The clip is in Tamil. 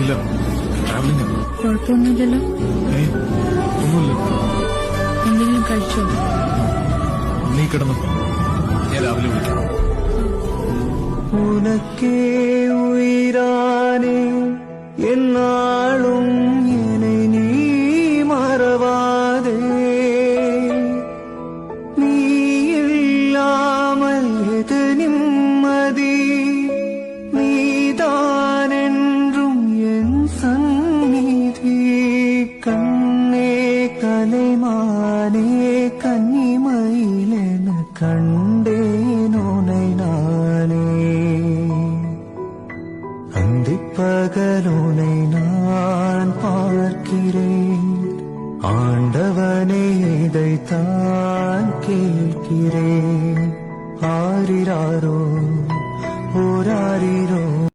ഇല്ല, ട്രാവലിംഗ്. കുഴപ്പമൊന്നുമില്ലല്ലോ? ഒന്നുമില്ല. എന്തെങ്കിലും കഴിച്ചോ? നീ കിടന്നു, ഞാൻ രാവിലെ വിളിക്കാം. உனக்கே உயிரானே என்னாலும் என்னை நீ மறவாதே. நீ இல்லாமல் எது நிம்மதி, நீதான் என்றும் என் சந்நிதி. கண்ணே கலைமானே கன்னிமயிலென கண்டேன் உனை நானே. அந்திப்பகலுனை நான் பார்க்கிறேன், ஆண்டவனே இதைத்தான் கேட்கிறேன். ஆரிராரோ